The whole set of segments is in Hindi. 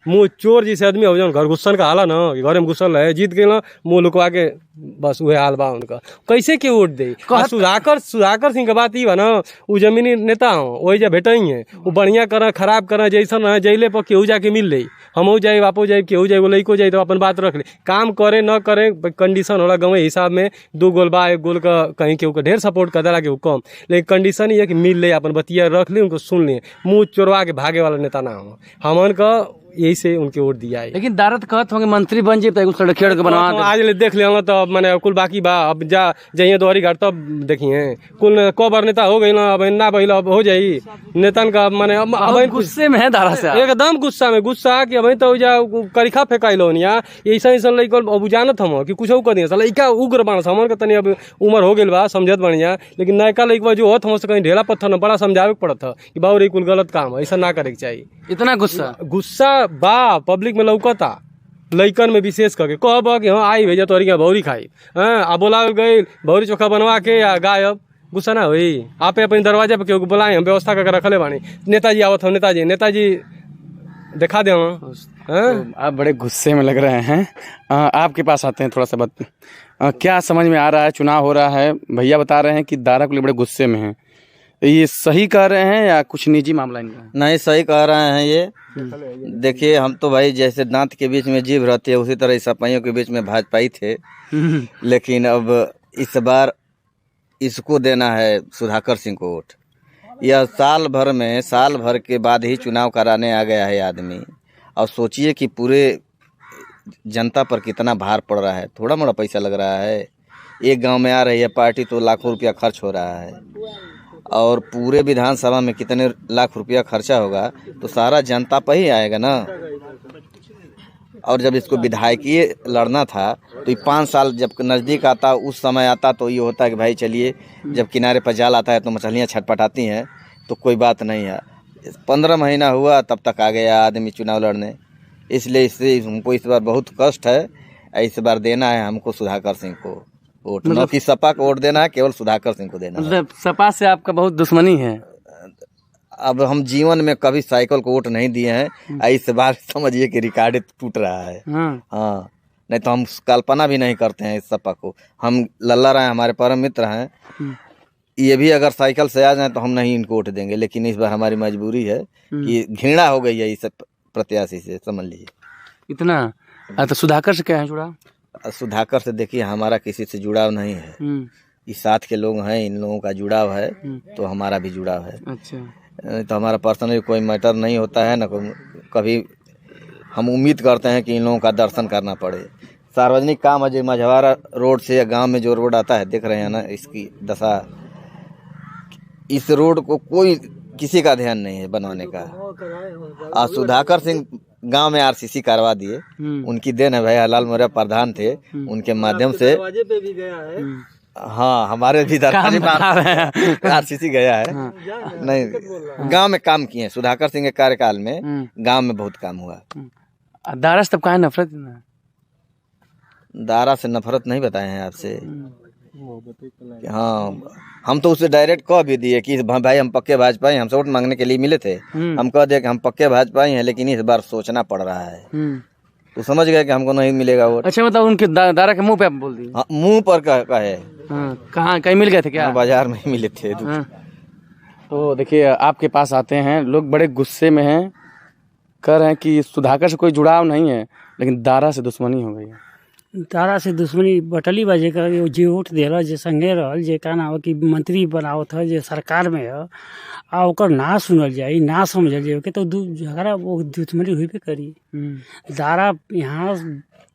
मुँह चोर जैसे आदमी हो जौन घर घुसन का हाला ना कि घरे में घुसल रहे, जीत गए ना मुँह लुकवा के, बस वह हाल बा उनका। कैसे के वोट दे? सुधाकर सिंह के बात ई बा ना, वो जमीनी नेता हो, वही जा भेटई है, वो बढ़िया कर खराब कर जैसन रहे, जैले पर केहू जाके मिल ले, हमहू जाए बापू जाए, केहू जाए लइको जाए तो अपन बात रख ले, काम करे न करे कंडीशन होला गाँव हिसाब में, 2 गोल बा 1 गोल का कहीं केहू का ढेर सपोर्ट कर देला केहू कम, लेकिन कंडीशन ये है कि मिल ले, अपन बतिया रख ले, उनको सुन ले, मुँह चोरवा के भागे वाला नेता ना हो हमन का, यही से उनके वोट दिया है। लेकिन दारत कहत होंगे मंत्री बन जाए तो सड़क के बनवा दे। आज ले देख ले तो मैंने कुल बाकी बा, अब जा जाइए दोहरी घाट तब देखिए कुल को बार नेता हो गई ना, अब ना बहिल अब हो जाई नेतन का माने अब गुस्से में है दारा से एकदम गुस्सा कि अब तो जा करिखा फेंकाइलो निया ऐसा ऐसा लइकल अब जानत हम कि कुछ कर दिया साला इका उग्र बाण हमन के तनी अब उम्र हो गेल बा समझत बढ़िया, लेकिन नयका लइकवा जो होत हम से कहीं ढेला पत्थर न बड़ा समझावे के पड़त कि बाबू रे कुल गलत काम है, ऐसा ना करे के चाहिए। इतना गुस्सा बा पब्लिक में लौकता, लइकन में विशेष करके कहब कि हाँ आई भेजा तोहरी के भौरी खाई, हाँ आ बोला गई भौरी चोखा बनवा के या गायब, गुस्सा ना हुई। आपे अपने दरवाजे पे केहू बुलाए, हम व्यवस्था करके रखले बानी, नेताजी आवत हम, नेताजी दिखा दे हम। तो आप बड़े गुस्से में लग रहे हैं, आपके पास आते हैं, थोड़ा सा क्या समझ में आ रहा है? चुनाव हो रहा है, भैया बता रहे हैं कि दारा को लिए बड़े गुस्से में हैं, ये सही कह रहे हैं या कुछ निजी मामला इनका? नहीं सही कह रहे हैं ये। देखिए हम तो भाई जैसे दांत के बीच में जीभ रहती है उसी तरह सपाइयों के बीच में भाजपाई थे, लेकिन अब इस बार इसको देना है सुधाकर सिंह को वोट। यह साल भर के बाद ही चुनाव कराने आ गया है आदमी, और सोचिए कि पूरे जनता पर कितना भार पड़ रहा है। थोड़ा मोड़ा पैसा लग रहा है, एक गांव में आ रही है पार्टी तो लाखों रुपया खर्च हो रहा है, और पूरे विधानसभा में कितने लाख रुपया खर्चा होगा तो सारा जनता पर ही आएगा ना। और जब इसको विधायकीय लड़ना था तो 5 साल जब नज़दीक आता उस समय आता तो ये होता है कि भाई चलिए, जब किनारे पर जाल आता है तो मछलियाँ छटपटाती हैं तो कोई बात नहीं है। 15 महीना हुआ तब तक आ गया आदमी चुनाव लड़ने, इसलिए इससे हमको इस बार बहुत कष्ट है। इस बार देना है हमको सुधाकर सिंह को वोट, न कि सपा को वोट देना है, केवल सुधाकर सिंह को देना है। सपा से आपका बहुत दुश्मनी है? अब हम जीवन में कभी साइकिल को वोट नहीं दिए हैं, इस बार समझिए कि रिकॉर्ड टूट रहा है। हाँ, नहीं तो हम कल्पना भी नहीं करते हैं इस सपा को। हम लल्ला राय हमारे परम मित्र हैं, ये भी अगर साइकिल से आ जाए तो हम नहीं इनको वोट देंगे, लेकिन इस बार हमारी मजबूरी है कि घृणा हो गई है इस प्रत्याशी से, समझ लीजिए इतना। तो सुधाकर से क्या है जुड़ा? सुधाकर से देखिए हमारा किसी से जुड़ाव नहीं है, इस साथ के लोग हैं, इन लोगों का जुड़ाव है तो हमारा भी जुड़ाव है। अच्छा, तो हमारा पर्सनली कोई मैटर नहीं होता है ना, कभी हम उम्मीद करते हैं कि इन लोगों का दर्शन करना पड़े। सार्वजनिक काम है, मझवारा रोड से या गांव में जो रोड आता है देख रहे हैं ना, इसकी दशा, इस रोड को कोई किसी का ध्यान नहीं है बनवाने का। और सुधाकर सिंह गांव में आरसीसी करवा दिए, उनकी देन है। भैया लाल मौर्य प्रधान थे, उनके माध्यम से हाँ हमारे भी दरवाजे पर आरसीसी गया है। नहीं, गांव में काम किए सुधाकर सिंह के कार्यकाल में, गांव में बहुत काम हुआ। दारा से तब कहाँ नफरत? दारा से नफरत नहीं बताए हैं आपसे। हाँ, हम तो उसे डायरेक्ट कह भी दिए कि भाई हम पक्के भाजपाई, हमसे वोट मांगने के लिए मिले थे, हम कह दिए कि हम पक्के भाजपाई हैं, लेकिन इस बार सोचना पड़ रहा है। तो समझ गए कि हमको नहीं मिलेगा वोट। अच्छा, मतलब उनके दारा के मुंह पे आप बोल दिए? हाँ, मुंह पर कहे। कहाँ कहीं मिल गए थे क्या? बाजार में ही मिले थे। तो देखिए आपके पास आते हैं लोग, बड़े गुस्से में हैं, कह रहे हैं कि सुधाकर से कोई जुड़ाव नहीं है, लेकिन दारा से दुश्मनी हो गई है। दारा से दुश्मनी बटली बजे कर जे वोट दिला, जे संगे रहल, जे का नाम कि मंत्री बनावत है, जे सरकार में है, आ ओकर ना सुनल जाए, ना समझल जाए के तो झगड़ा वो दुश्मनी हुई पे करी। दारा यहाँ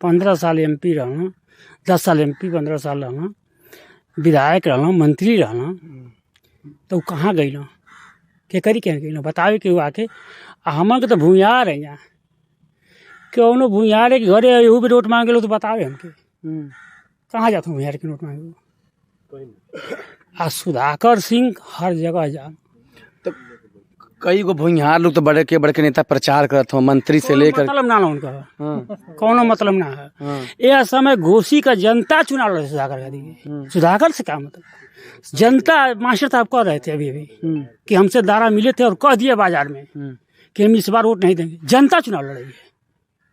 15 साल MP रहना, 10 साल MP, 15 साल रहना, विधायक रहना, मंत्री रहना, तो कहाँ गई ना, के करी क्या गई ना, बतावे के आके हमन के तो भूमियार है यहाँ, क्यों न भूमियार है कि घरे एहू भी नोट मांगे लो तो बतावे हमके, कहाँ जाते हैं भूमियार के नोट मांगे। आ सुधाकर सिंह हर जगह जा, तो कई गो भूमिहार लोग तो बड़े के नेता प्रचार करते हो, मंत्री से लेकर, मतलब ना उनका कौनो मतलब ना है। यह समय घोषी का जनता चुना लो सुधाकर का दिए, सुधाकर से क्या मतलब? जनता मास्टर साहब कह रहे थे अभी कि हमसे दारा मिले थे और कह दिए बाजार में कि हम इस बार वोट नहीं देंगे, जनता चुनाव लड़ रही है।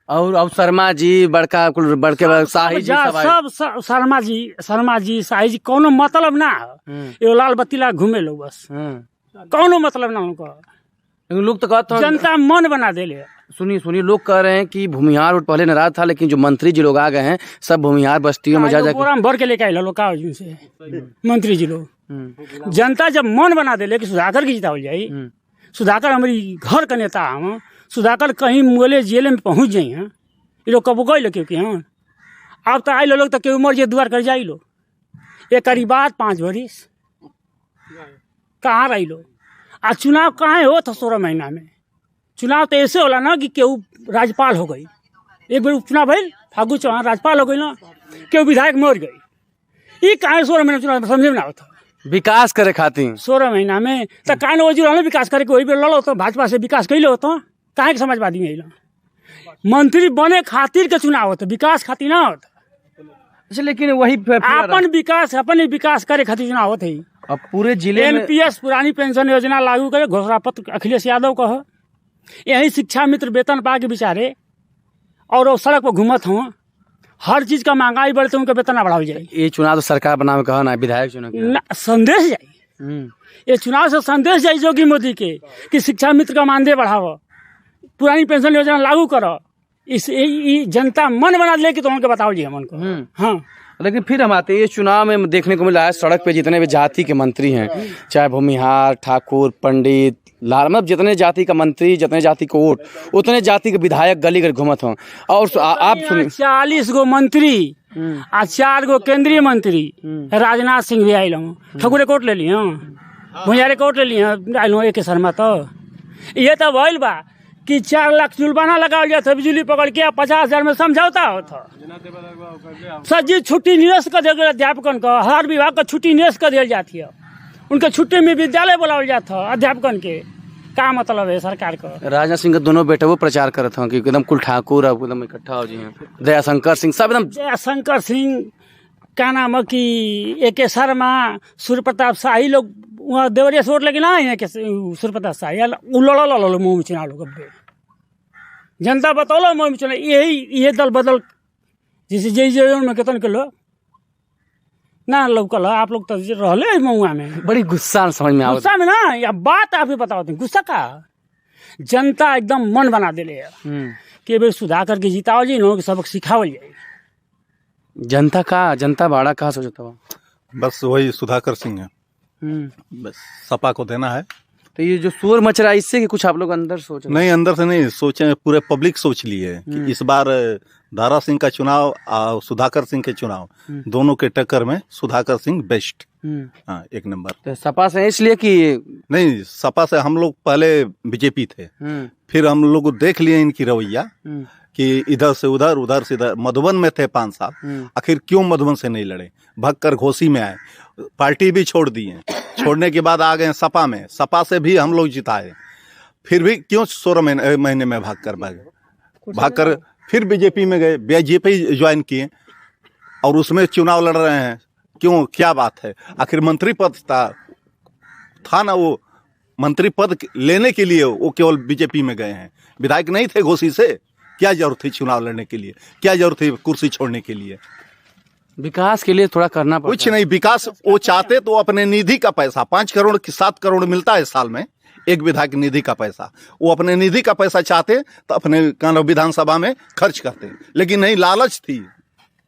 और अब शर्मा जी बड़का बड़के शाही जी सब आए। सब शर्मा जी शाही जी कोनो मतलब ना एगो लाल बत्ती ला घूमे लोग बस कोनो मतलब ना उनको। लेकिन लोग तो कहते हैं, जनता मन बना देले। सुनिए लोग कह रहे हैं कि भूमिहार रोड पहले नाराज था, लेकिन जो मंत्री जी लोग आ गए हैं सब भूमिहार बस्तियों में जा बोरा में भर के लेके आए लोग का से मंत्री जी लोग। जनता जब मन बना देले कि सुधाकर की जितावल जाई, सुधाकर हमारी घर का नेता हम, सुधाकर कहीं मुगले जेल में पहुंच जाई हैं, ये लोग कब गए क्योंकि हम अब तो आई लोग तक के उम्र जे द्वार कर जाई लोग एक करीब बात 5 बरिस कहाँ रही लोग। आ चुनाव कहाँ हो था 16 महीना में। चुनाव तो ऐसे होला ना कि केहू राज्यपाल हो गई, एक बार चुनाव भइल फागू चौहान राज्यपाल हो गई ना, केहू विधायक मर गई। ये कहाँ 16 महीना चुनाव समझे में ना होता विकास करे खातिर 16 महीना में तो कहाँ वही रहना विकास करे वही पे लड़ो तो भाजपा से विकास कैले होता कहाँ के समाजवादी में अला मंत्री बने खातिर के चुनाव होता विकास खातिर ना होता। अच्छा, लेकिन वही अपन विकास करे खातिर चुनाव होते ही। अब पूरे जिले में एनपीएस पुरानी पेंशन योजना लागू करे, घोषणा पत्र अखिलेश यादव कह, यही शिक्षा मित्र वेतन पा के बेचारे और वो सड़क पर घूमत हुआ, हर चीज का महंगाई बढ़ते उनका वेतन ना बढ़ाओ जाए। ये चुनाव तो सरकार बनावे कहा ना, विधायक चुनाव संदेश जाए, ये चुनाव से संदेश जाए योगी मोदी के कि शिक्षा मित्र का मानदेय बढ़ाओ, पुरानी पेंशन योजना लागू करो। इस जनता मन बना ले कि तो उनके बताओ जी हमन को। हाँ, लेकिन फिर हम आते हैं, ये चुनाव में देखने को मिला है सड़क पे जितने भी जाति के मंत्री हैं, चाहे भूमिहार, ठाकुर, पंडित, लाल, मतलब जितने जाति का मंत्री, जितने जाति को वोट, उतने जाति के विधायक गली गली घूमत हों। और आप सुनिए 40 गो मंत्री आ 4 गो केंद्रीय मंत्री, राजनाथ सिंह भी आये, ठाकुर कोर्ट ले लिया, भुइयारे कोर्ट ले लिया, आये एक शर्मा। तो ये तो भइल बा कि 4 लाख जुर्माना लगाओ जाता, बिजली पकड़ के 50,000 में समझौता होता। सर छुट्टी निरस्त कर दिया अध्यापकन का, हर विभाग का छुट्टी निरस्त कर दिया जाती है, उनके छुट्टी में विद्यालय बुलावल जाता है अध्यापकन के। क्या मतलब है सरकार का। राजनाथ सिंह के दोनों बेटे वो प्रचार करते हैं कि एकदम कुल ठाकुर अब एकदम इकट्ठा हो जी हैं, दयाशंकर सिंह सब एकदम। दयाशंकर सिंह क्या नाम है कि AK शर्मा, सूर्य प्रताप शाही लोग वहाँ देवरिया से वोट लगे ना, सूर्य प्रताप शाही उलड़ मुँह में चुनाव लोग जनता बतौलो मुँह में चुनाव। यही दल बदल जैसे में केतन के लोग ना लौकल। आप लोग तो रहले महुआ में बड़ी गुस्सा समझ में गुस्सा में ना, या बात आपको बताओ गुस्सा का। जनता एकदम मन बना दिले कि भाई सुधाकर के जिताओ जी नो, सबक सिखावल जाए। जनता बाड़ा कहाँ सोचता हो, बस वही सुधाकर सिंह है, बस सपा को देना है। तो ये जो शोर मच रहा है इससे कि कुछ आप लोग अंदर सोच नहीं, अंदर से नहीं सोचे, पूरे पब्लिक सोच ली है कि इस बार दारा सिंह का चुनाव और सुधाकर सिंह के चुनाव दोनों के टक्कर में सुधाकर सिंह बेस्ट, हाँ, 1 नंबर। तो सपा से इसलिए कि नहीं, सपा से हम लोग पहले बीजेपी थे, फिर हम लोग देख लिए इनकी रवैया कि इधर से उधर, उधर से इधर। मधुबन में थे 5 साल, आखिर क्यों मधुबन से नहीं लड़े, भगकर घोसी में आए, पार्टी भी छोड़ दी है, छोड़ने के बाद आ गए सपा में, सपा से भी हम लोग जिताए, फिर भी क्यों 16 महीने में भागकर फिर बीजेपी में गए, बीजेपी ज्वाइन किए और उसमें चुनाव लड़ रहे हैं। क्यों, क्या बात है, आखिर मंत्री पद था ना, वो मंत्री पद लेने के लिए वो केवल बीजेपी में गए हैं, विधायक नहीं थे घोसी से। क्या जरूरत थी चुनाव लड़ने के लिए, क्या जरूरत थी कुर्सी छोड़ने के लिए। विकास के लिए थोड़ा करना पड़ता कुछ नहीं, विकास वो चाहते तो अपने निधि का पैसा 5 करोड़ 7 करोड़ मिलता है साल में, एक विधायक निधि का पैसा, वो अपने निधि का पैसा चाहते तो अपने विधानसभा में खर्च करते, लेकिन नहीं, लालच थी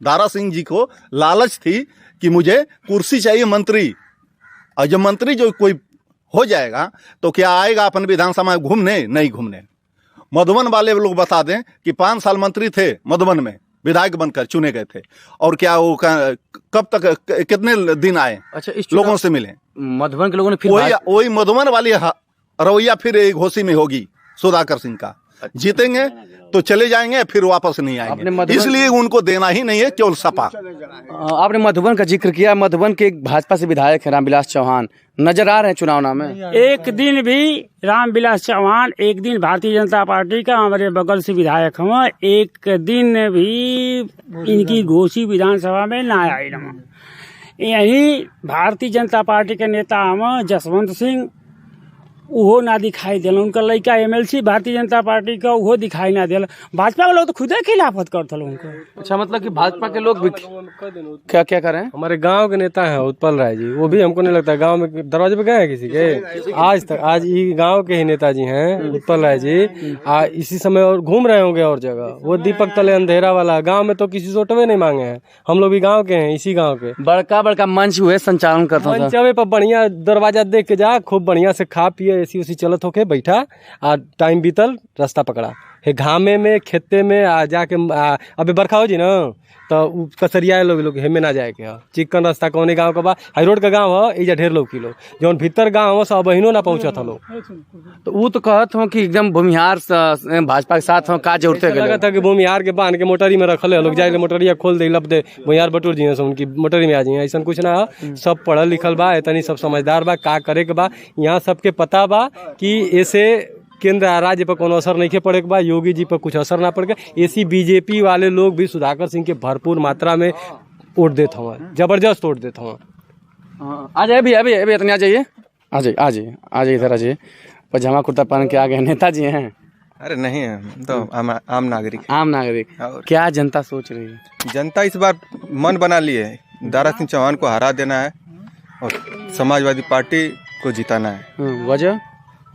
दारा सिंह जी को, लालच थी कि मुझे कुर्सी चाहिए मंत्री। और जब मंत्री जो कोई हो जाएगा तो क्या आएगा अपन विधानसभा में घूमने, नहीं घूमने। मधुबन वाले लोग बता दें कि 5 साल मंत्री थे मधुबन में, विधायक बनकर चुने गए थे, और क्या वो कब तक कितने दिन आए, अच्छा, इस लोगों से मिले। मधुबन के लोगों ने फिर वही मधुबन वाली रवैया फिर घोसी में होगी सुधाकर सिंह का। जीतेंगे तो चले जाएंगे, फिर वापस नहीं आएंगे, इसलिए उनको देना ही नहीं है, केवल सपा। आपने मधुबन का जिक्र किया, मधुबन के एक भाजपा से विधायक है रामविलास चौहान, नजर आ रहे हैं चुनाव में। एक दिन भी रामविलास चौहान, एक दिन भारतीय जनता पार्टी का हमारे बगल से विधायक हुआ, एक दिन भी इनकी घोसी विधानसभा में ना आए। यही भारतीय जनता पार्टी के नेता हम जसवंत सिंह उहो ना दिखाई दिल। उनका लड़का MLC भारतीय जनता पार्टी का उहो दिखाई ना दिल। भाजपा के लोग तो खुदे खिलाफत करते उनको। अच्छा, मतलब कि भाजपा के लोग भी क्या क्या कर रहे हैं? हमारे गांव के नेता हैं उत्पल राय जी, वो भी हमको नहीं लगता गांव में दरवाजे पे गए हैं किसी के आज तक। आज ये गांव के ही नेताजी हैं उत्पल राय जी, इसी समय और घूम रहे होंगे और जगह। वो दीपक तले अंधेरा वाला गांव में तो किसी से वोटवे नहीं मांगे हैं। हम लोग भी गांव के हैं, इसी गांव के। बड़का बड़का मंच हुए संचालन करता था। मंचवे पर बढ़िया दरवाजा देख के जा, खूब बढ़िया से खा पिए, एसी उसी चलत होके बैठा आ टाइम बीतल, रास्ता पकड़ा हे घामे में खेते में आ जाके अबे बरखा हो जी ना तो कसरिया लोग हेमे ना जाए के चिकन रास्ता कौने गांव का बा, हाई रोड का गांव है, एजा ढेर लोग किलो जौन भीतर गांव है सब बहिनो ना पहुंचत हलो। तो वो तो कहत हो कि एकदम भूमिहार भाजपा के साथ हो, का जरूरत है? लगा था कि भूमिहार के बांध के मोटरी में रखले लोग, जाए मोटरिया खोल दे लब दे भूमिहार बटूर जी उनकी मोटरी में आ जाइए। ऐसा कुछ ना है, सब पढ़ल लिखल बा, इतनी सब समझदार बा, का करे के बा यहाँ सबके पता बा कि ऐसे केंद्र राज्य पर कोनो असर नहीं पड़े के बा, योगी जी पर कुछ असर ना पड़ के। ऐसी बीजेपी वाले लोग भी सुधाकर सिंह के भरपूर मात्रा में वोट देते हुआ, जबरदस्त वोट देते हुआ। आ जाइए अभी इतने आ जाइए, आ जाइए इधर आ जाइए। पजामा कुर्ता पहन के आ गए नेताजी हैं। अरे नहीं है, तो आम नागरिक। क्या जनता सोच रही है? जनता इस बार मन बना ली है, दारा सिंह चौहान को हरा देना है और समाजवादी पार्टी को जिताना है।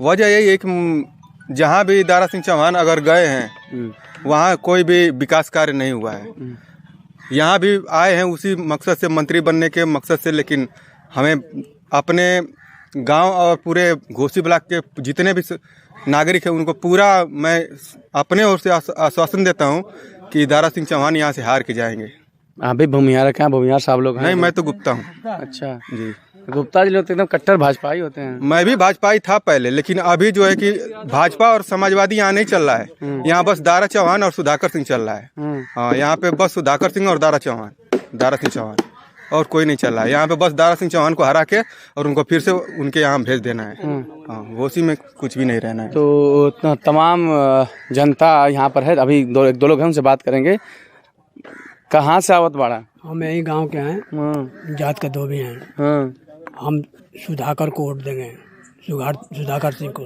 वजह यही है कि जहाँ भी दारा सिंह चौहान अगर गए हैं वहाँ कोई भी विकास कार्य नहीं हुआ है। यहाँ भी आए हैं उसी मकसद से, मंत्री बनने के मकसद से, लेकिन हमें अपने गांव और पूरे घोसी ब्लॉक के जितने भी नागरिक हैं उनको पूरा मैं अपने ओर से आश्वासन देता हूं कि दारा सिंह चौहान यहां से हार के जाएंगे। आप भी भूमिहार क्या भूमिहार साहब लोग हैं? नहीं, मैं तो गुप्ता हूं। अच्छा जी, गुप्ता जी लोग तो एकदम कट्टर भाजपा ही होते हैं। मैं भी भाजपा ही था पहले, लेकिन अभी जो है कि भाजपा और समाजवादी यहाँ नहीं चल रहा है। यहाँ बस दारा चौहान और सुधाकर सिंह चल रहा है। हाँ, यहाँ पे बस सुधाकर सिंह और दारा सिंह चौहान और कोई नहीं चल रहा है। यहाँ पे बस दारा सिंह चौहान को हरा के और उनको फिर से उनके यहाँ भेज देना है। हाँ, घोसी में कुछ भी नहीं रहना है। तो तमाम जनता यहाँ पर है। अभी दो लोग हैं, उनसे बात करेंगे। कहाँ से आवत बाड़ा? हम यही गांव के हैं, जात के दो भी हैं। हम सुधाकर को वोट देंगे, सुधाकर सिंह को।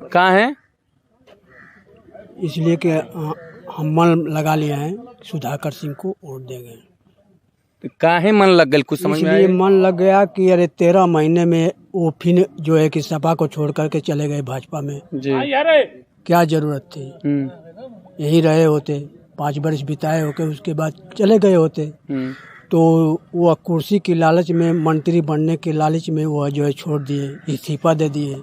कहाँ है? इसलिए कि हम मन लगा लिए हैं, सुधाकर सिंह को वोट देंगे। काहे मन लग गया? कुछ समझ में इसलिए मन लग गया कि अरे 13 महीने में वो फिर जो है कि सपा को छोड़ करके चले गए भाजपा में जी। क्या जरूरत थी? यही रहे होते, 5 वर्ष बिताए होके उसके बाद चले गए होते। तो वो कुर्सी की लालच में, मंत्री बनने के लालच में वो जो है छोड़ दिए, इस्तीफा दे दिए।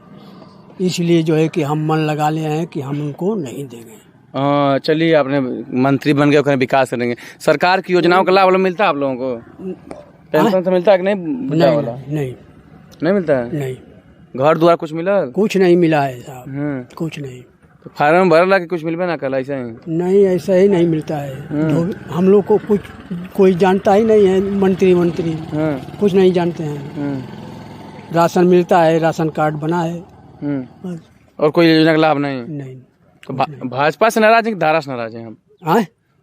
इसलिए जो है कि हम मन लगा लिए हैं कि हम उनको नहीं देंगे। चलिए, आपने मंत्री बन गए, विकास करेंगे। सरकार की योजनाओं का लाभ मिलता है आप लोगों को? पेंशन से मिलता है कि नहीं? नहीं मिलता है। नहीं, घर द्वार कुछ मिला? कुछ नहीं मिला है साहब, कुछ नहीं। तो फार्म भरला कि कुछ मिलबे ना कल? ऐसा ही नहीं, ऐसा ही नहीं मिलता है। हम लोग को कुछ कोई जानता ही नहीं है। मंत्री कुछ नहीं जानते हैं। राशन मिलता है, राशन कार्ड बना है, और कोई योजना का लाभ नहीं। तो भाजपा से नाराज है कि दारा से नाराज है? हम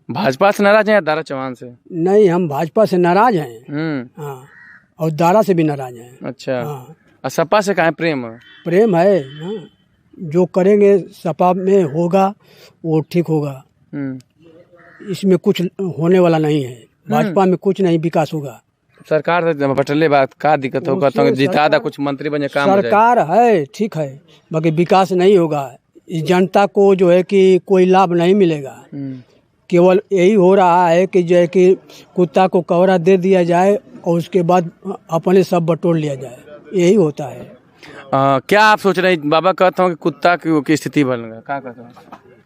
भाजपा से नाराज हैं या दारा चौहान से? नहीं, हम भाजपा से नाराज हैं। हाँ, और दारा से भी नाराज हैं। अच्छा। और सपा से कहाँ प्रेम है? प्रेम है ना, जो करेंगे सपा में होगा वो ठीक होगा। इसमें कुछ होने वाला नहीं है। भाजपा में कुछ नहीं विकास होगा। सरकार से बटले बात का दिक्कत होगा तो जिता दा कुछ मंत्री बने काम सरकार है, ठीक है, बाकी विकास नहीं होगा। इस जनता को जो है कि कोई लाभ नहीं मिलेगा। केवल यही हो रहा है कि जो है कि कुत्ता को कवरा दे दिया जाए और उसके बाद अपने सब बटोर लिया जाए, यही होता है। क्या आप सोच रहे हैं? बाबा कहता हूँ कि कुत्ता की स्थिति बनेगा, क्या कहता हूँ?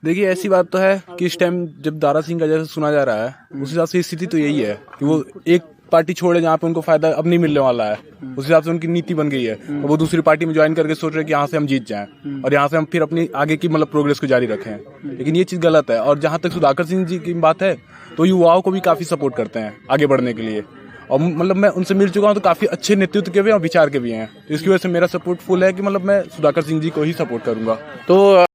देखिए, ऐसी बात तो है कि इस टाइम जब दारा सिंह का जैसा सुना जा रहा है उस हिसाब से स्थिति तो यही है कि वो एक पार्टी छोड़े जहाँ पे उनको फायदा अब नहीं मिलने वाला है। उस हिसाब से उनकी नीति बन गई है और वो दूसरी पार्टी में ज्वाइन करके सोच रहे हैं कि यहाँ से हम जीत जाएं और यहाँ से हम फिर अपनी आगे की मतलब प्रोग्रेस को जारी रखें। लेकिन ये चीज़ गलत है। और जहाँ तक सुधाकर सिंह जी की बात है तो युवाओं को भी काफ़ी सपोर्ट करते हैं आगे बढ़ने के लिए। और मतलब मैं उनसे मिल चुका हूँ तो काफ़ी अच्छे नेतृत्व के भी और विचार के भी हैं। तो इसकी वजह से मेरा सपोर्ट फुल है कि मतलब मैं सुधाकर सिंह जी को ही सपोर्ट करूँगा। तो